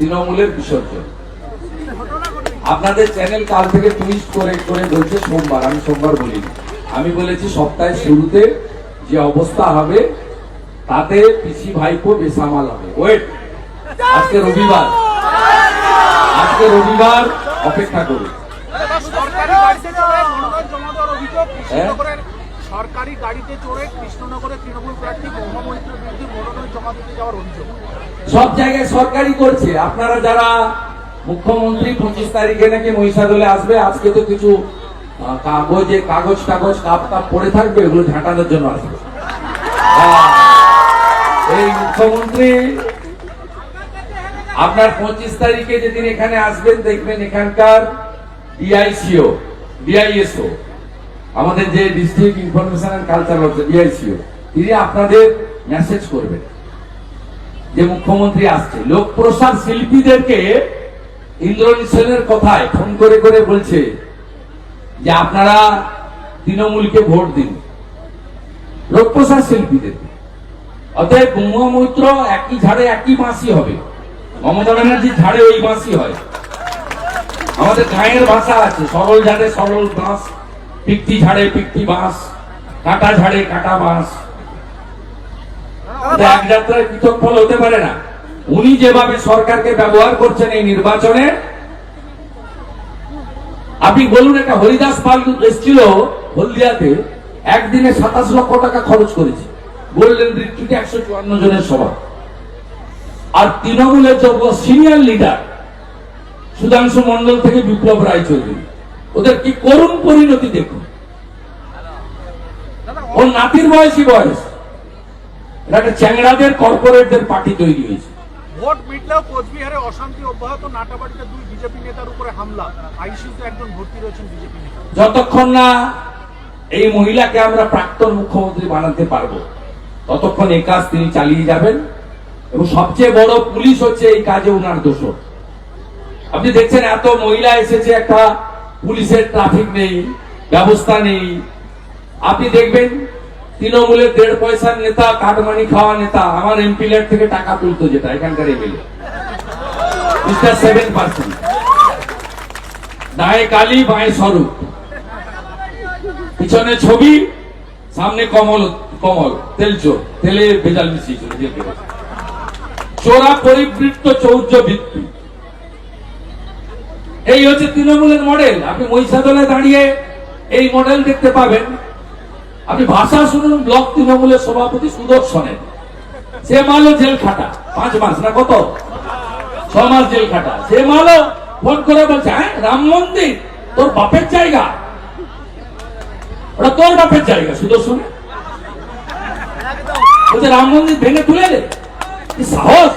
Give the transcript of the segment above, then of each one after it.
তৃণমূলের বিসর্জন। আপনাদের চ্যানেল কাল থেকে টুইস্ট করে করে বলছে সোমবার, আমি সোমবার বলিনি, আমি বলেছি সপ্তাহের শুরুতে যে অবস্থা হবে তাতে পিসি ভাইপো বেসামাল হবে। ওয়েট, আজকে রবিবার, আজকে রবিবার অপেক্ষা করুন। সরকারি গাড়িতে চড়ে কৃষ্ণনগরে তৃণমূল প্রার্থী ব্রহ্মা মৈত্রের বিরুদ্ধে মনোনয়ন জমা দিতে যাওয়ার অভিযোগ সব জায়গায় সরকারি করছে। আপনারা যারা মুখ্যমন্ত্রী 25 তারিখে নাকি মহিষাদলে আসবে, আজকে তো কিছু কাগজ কাপ পড়ে থাকবে, এগুলো ঝাঁটানোর জন্য আসবে। এই মুখ্যমন্ত্রী আপনার 25 তারিখে যেদিন এখানে আসবেন, দেখবেন এখানকার ডিআইএসও আমাদের যে district information and culture officer DICO, তিনি আপনাদের মেসেজ করবেন যে মুখ্যমন্ত্রী আসছে। লোক প্রসার শিল্পীদেরকে ইন্দ্রনীল সেনের কথায় ফোন করে করে বলছে যে আপনারা তৃণমূলকে ভোট দিন, লোক প্রসার শিল্পীদেরকে। অতএব ব্রহ্মা মৈত্র একই ঝাড়ে একই বাঁশি হবে, মমতা ব্যানার্জির ঝাড়ে ওই বাঁশি হয়। আমাদের গাঁয়ের ভাষা আছে, সরল ঝাড়ে সরল বাঁশ, পিকটি ঝাড়ে পিকটি বাঁশ, কাটা ঝাড়ে কাটা বাঁশ। এক যাত্রায় পৃথক ফল হতে পারে না। উনি যেভাবে সরকারকে ব্যবহার করছেন এই নির্বাচনে, আপনি বলুন, একটা হরিদাস পাল এসেছিল হলদিয়াতে, একদিনে 27 লক্ষ টাকা খরচ করেছে, গোল্ডেন রিট্রিটে 154 জনের সভা। আর তৃণমূলের যোগ্য সিনিয়র লিডার সুধাংশু মন্ডল থেকে বিপ্লব রায়চৌধুরী, ওদের কি করুণ পরিণতি দেখুন। ওর নাতির বয়সী বয়স, একটা চ্যাংড়াদের কর্পোরেটদের পার্টি তৈরি হয়েছে। ভোট মিটলেও কোচবিহারে অশান্তি অব্যাহত, নাটাবাড়িতে 2 বিজেপি নেতার উপরে হামলা, আইসিইউতে একজন ভর্তি রয়েছেন বিজেপি নেতা। যতক্ষণ না এই মহিলাকে আমরা প্রাক্তন মুখ্যমন্ত্রী বানাতে পারবো, ততক্ষণ এই কাজ তিনি চালিয়ে যাবেন। এবং সবচেয়ে বড় পুলিশ হচ্ছে এই কাজে উনার দোষ। আপনি দেখছেন এত মহিলা এসেছে, একটা পুলিশের ট্রাফিক নেই, ব্যবস্থা নেই। আপনি দেখবেন তৃণমূলের 1.5 পয়সার নেতা, কাটমানি খাওয়া নেতা, আমার এমপি ল্যাড থেকে টাকা তুলতো, যেটা এখানকার এমএলএ 7%, দায়ে কালি বাঁয়ে স্বরূপ, পিছনে ছবি, সামনে কমল তেলচোর, তেলে ভেজাল মিশিয়েছিল, চোরা পরিবৃত্ত চৌর্য ভিত্তি। এই হচ্ছে তৃণমূলের মডেল। আপনি মহিষাদলে দাঁড়িয়ে এই মডেল দেখতে পাবেন। আপনি ভাষা শুনুন ব্লক তৃণমূলের সভাপতি সুদর্শনের, সে মালও জেল খাটা 5 মাস না কত 6 মাস জেল খাটা। সে মালও ফোন করে বলছে, হ্যাঁ রাম মন্দির তোর বাপের জায়গা, ওটা তোর বাপের জায়গা। সুদর্শনের বলছে রাম মন্দির ভেঙে তুলে দে, সাহস।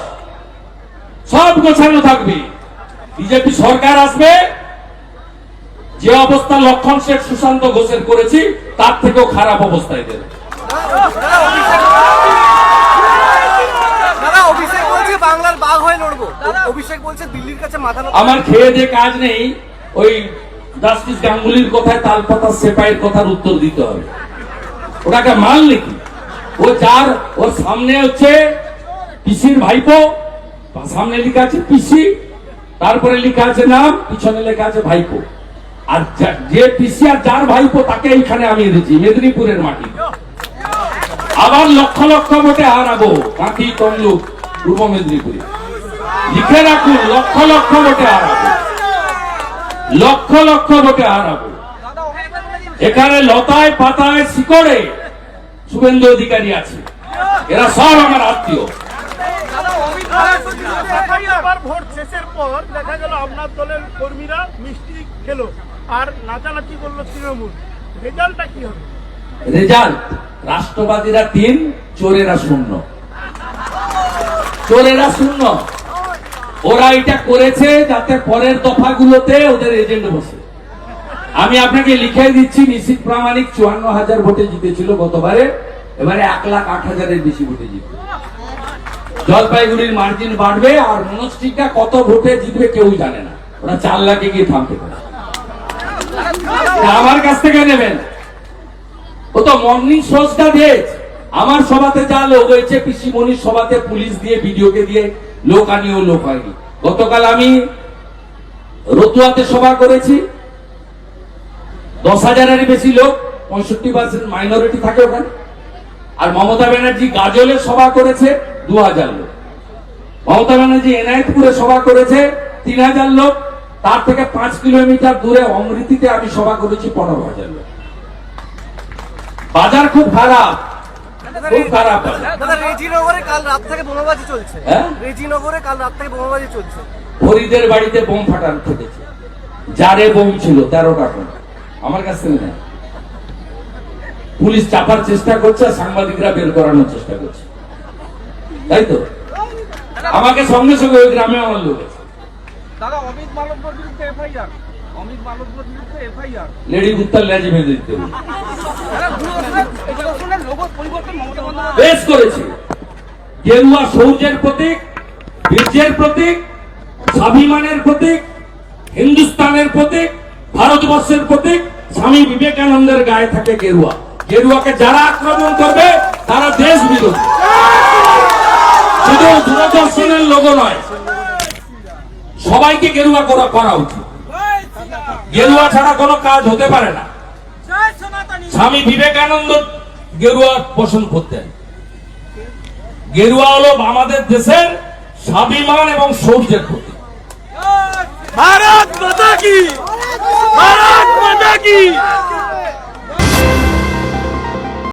সব গোছানো থাকবে। বিজেপি সরকার আসবে, যে অবস্থা লক্ষণ শেঠ সুশান্ত ঘোষের করেছি তার থেকেও খারাপ অবস্থায় দেবে। বাংলার বাঘ হয়ে লড়বো, অভিষেক বলছে দিল্লির কাছে মাথা। আমার খেয়ে যে কাজ নেই, ওই জাস্টিস গাঙ্গুলির কথায় তালপাতা সেপাইয়ের কথার উত্তর দিতে হবে। ওটাকে মাল নাকি? ও যার ওর সামনে হচ্ছে পিসির ভাইপো, সামনে লেখা আছে পিসি, তারপরে লেখা আছে নাম, পিছনে লেখা আছে ভাইপো। আর যে পিসি আর যার ভাইপো তাকে এইখানে আমি এনেছি মেদিনীপুরের মাটি। আবার লক্ষ লক্ষ ভোটে হারাবো কাঁথি তমলুক পূর্ব মেদিনীপুরে। লিখে রাখুন, লক্ষ লক্ষ ভোটে হারাবো, লক্ষ লক্ষ ভোটে হারাবো। এখানে লতায় পাতায় শিকড়ে শুভেন্দু অধিকারী আছে, এরা সব আমার আত্মীয়। ভোট শেষের পর দেখা গেল আপনার দলের কর্মীরা মিষ্টি খেলো আর নাচানাচি করলো তৃণমূল, রেজাল্টটা কি হবে? রেজাল্ট রাষ্ট্রবাদীরা 3, চোরেরা 0। চোরেরা 0। ওরা এটা করেছে যাতে পরের দফাগুলোতে ওদের এজেন্ট বসে। আমি আপনাকে লিখে দিচ্ছি, নিশ্চিত প্রামাণিক 54,000 ভোটে জিতেছিল গতবারে, এবারে 1,08,000-এর বেশি ভোটে জিতবে। জলপাইগুড়ির মার্জিন বাড়বে, আর মনস্টিকটা কত ভোটে জিতবে কেউ জানে না, ওরা 4 লাখে গিয়ে থামতে পারে। আমার কাছ থেকে নেবেন, ও তো মর্নিং শোজটা দিয়েছে। আমার সভাতে যা লোক হয়েছে, পিসি মনির সভাতে পুলিশ দিয়ে ভিডিওকে দিয়ে লোক আনিও লোক হয়নি। গতকাল আমি রতুয়াতে সভা করেছি, 10,000-এর বেশি লোক, 65% মাইনরিটি থাকে ওখানে। আর মমতা ব্যানার্জি গাজলে সভা করেছে 2,000 লোক। মমতা ব্যানার্জি এনায়েতপুরে সভা করেছে 3,000 লোক। তার থেকে 5 কিলোমিটার দূরে অমৃতিতে আমি সভা করেছি 15,000 লোক। বাজার খুব খারাপ, খুব খারাপ বাজার। দাদা রেজিনগরে কাল রাত থেকে বোমাবাজি চলছে। হ্যাঁ? রেজিনগরে কাল রাত থেকে বোমাবাজি চলছে। ফরিদের বাড়িতে বোম ফাটানো ফেটেছে, জারে বোম ছিল 13টা বোম, আমার কাছ থেকে নেয়। পুলিশ চাপার চেষ্টা করছে, আর সাংবাদিকরা বের করানোর চেষ্টা করছে, তাই তো? আমাকে সঙ্গে সঙ্গে ওই গ্রামে আমার লোক আছে। দাদা অমিত মালব্যর বিরুদ্ধে এফআইআর, অমিত মালব্যর বিরুদ্ধে এফআইআর। লেডি কুত্তার লেজ বেঁধে দিতে হবে। লোগো পরিবর্তন মমতা বন্দ্যোপাধ্যায় বেশ করেছে। গেরুয়া সৌর্যের প্রতীক, বীর্যের প্রতীক, স্বাভিমানের প্রতীক, হিন্দুস্তানের প্রতীক, ভারতবর্ষের প্রতীক। স্বামী বিবেকানন্দের গায়ে থাকে গেরুয়া। গেরুয়াকে যারা আক্রমণ করবে তারা দেশ বিরোধী। শুধু দূরদর্শনের লোগো নয়, সবাইকে গেরুয়া করা উচিত। গেরুয়া ছাড়া কোনো কাজ হতে পারে না। স্বামী বিবেকানন্দ গেরুয়া পছন্দ করতেন। গেরুয়া হলো আমাদের দেশের স্বাভিমান এবং শৌর্যের প্রতীক। ভারত মাতা কি, ভারত মাতা কি।